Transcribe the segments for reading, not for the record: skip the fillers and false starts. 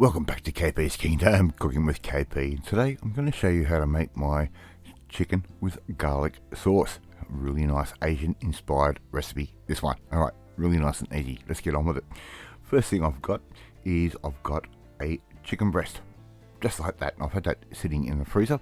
Welcome back to KP's Kingdom, cooking with KP. Today I'm going to show you how to make my chicken with garlic sauce. A really nice Asian inspired recipe, this one. Alright, really nice and easy. Let's get on with it. First thing I've got is a chicken breast. Just like that. I've had that sitting in the freezer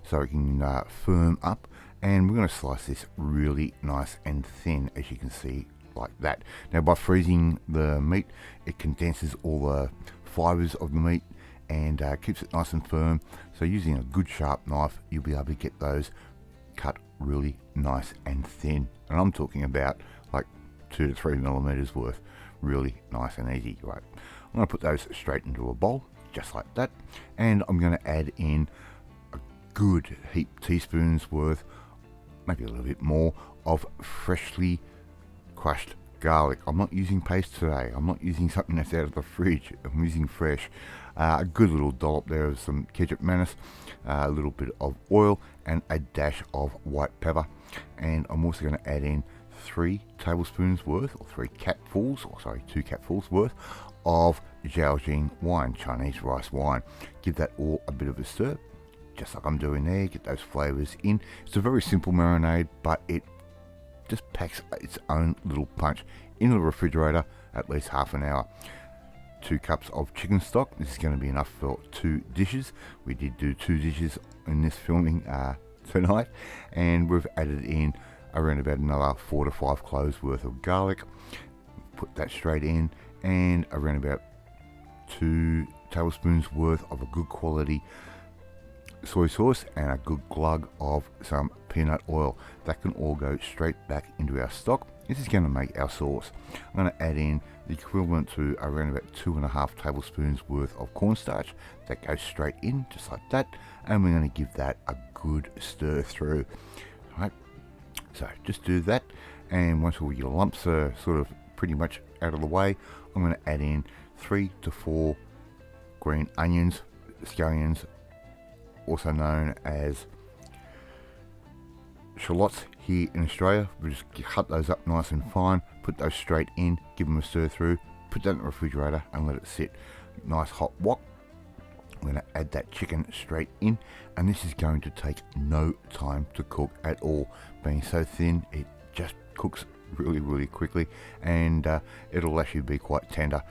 so it can firm up, and we're going to slice this really nice and thin, as you can see, like that. Now by freezing the meat, it condenses all the fibers of the meat and keeps it nice and firm. So using a good sharp knife, you'll be able to get those cut really nice and thin, and I'm talking about like 2 to 3 millimeters worth. Really nice and easy. Right, I'm going to put those straight into a bowl just like that, and I'm going to add in a good teaspoons worth, maybe a little bit more, of freshly crushed garlic. I'm not using paste today. I'm not using something that's out of the fridge. I'm using fresh. A good little dollop there of some ketchup mayonnaise, a little bit of oil, and a dash of white pepper. And I'm also going to add in 3 tablespoons worth, or 2 capfuls worth of Zhaojing wine, Chinese rice wine. Give that all a bit of a stir, just like I'm doing there. Get those flavors in. It's a very simple marinade, but it just packs its own little punch. In the refrigerator at least half an hour. 2 cups of chicken stock. This is going to be enough for 2 dishes. We did do 2 dishes in this filming tonight, and we've added in around about another 4 to 5 cloves worth of garlic. Put that straight in, and around about 2 tablespoons worth of a good quality soy sauce and a good glug of some peanut oil. That can all go straight back into our stock. This is going to make our sauce. I'm going to add in the equivalent to around about 2.5 tablespoons worth of cornstarch. That goes straight in just like that, and we're going to give that a good stir through. All right, so just do that, and once all your lumps are sort of pretty much out of the way, I'm going to add in 3 to 4 green onions, scallions, also known as shallots here in Australia. We just cut those up nice and fine, put those straight in, give them a stir through, put that in the refrigerator and let it sit nice hot wok. I'm going to add that chicken straight in, and this is going to take no time to cook at all. Being so thin, it just cooks really quickly, and it'll actually be quite tender.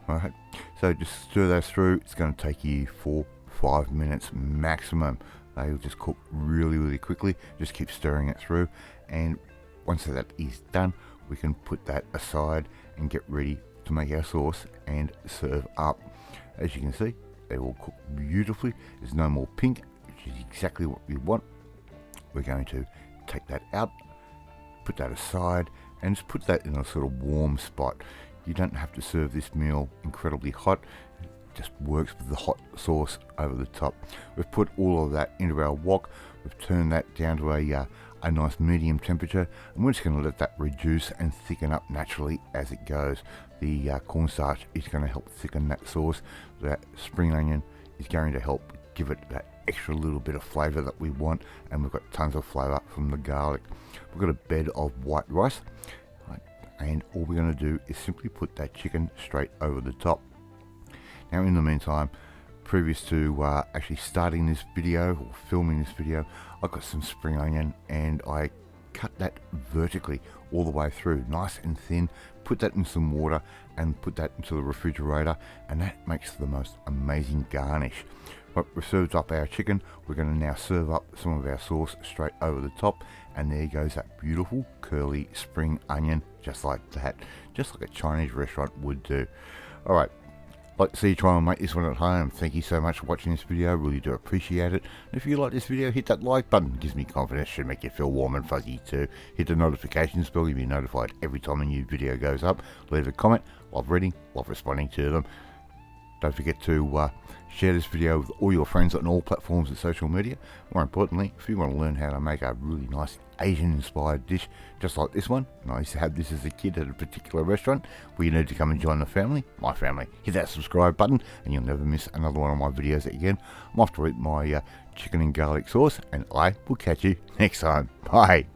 Alright, so just stir those through. It's going to take you 4-5 minutes maximum. They'll just cook really quickly. Just keep stirring it through, and once that is done, we can put that aside and get ready to make our sauce and serve up. As you can see, they will cook beautifully. There's no more pink, which is exactly what we want. We're going to take that out, put that aside, and just put that in a sort of warm spot. You don't have to serve this meal incredibly hot. Just works with the hot sauce over the top. We've put all of that into our wok. We've turned that down to a nice medium temperature, and we're just going to let that reduce and thicken up naturally as it goes. The cornstarch is going to help thicken that sauce. That spring onion is going to help give it that extra little bit of flavour that we want, and we've got tons of flavour from the garlic. We've got a bed of white rice, right, and all we're going to do is simply put that chicken straight over the top. Now in the meantime, previous to actually starting this video or filming this video, I've got some spring onion, and I cut that vertically all the way through, nice and thin. Put that in some water and put that into the refrigerator, and that makes the most amazing garnish. But we've served up our chicken. We're going to now serve up some of our sauce straight over the top, and there goes that beautiful curly spring onion, just like that, just like a Chinese restaurant would do. Alright, I'd like to see you try and make this one at home. Thank you so much for watching this video. Really do appreciate it. And if you like this video, hit that like button. It gives me confidence. Should make you feel warm and fuzzy too. Hit the notifications bell. You'll be notified every time a new video goes up. Leave a comment. Love reading. Love responding to them. Don't forget to share this video with all your friends on all platforms of social media. More importantly, if you want to learn how to make a really nice Asian inspired dish just like this one, and I used to have this as a kid at a particular restaurant, well, you need to come and join the family, my family. Hit that subscribe button and you'll never miss another one of my videos again. I'm off to eat my chicken and garlic sauce, and I will catch you next time. Bye.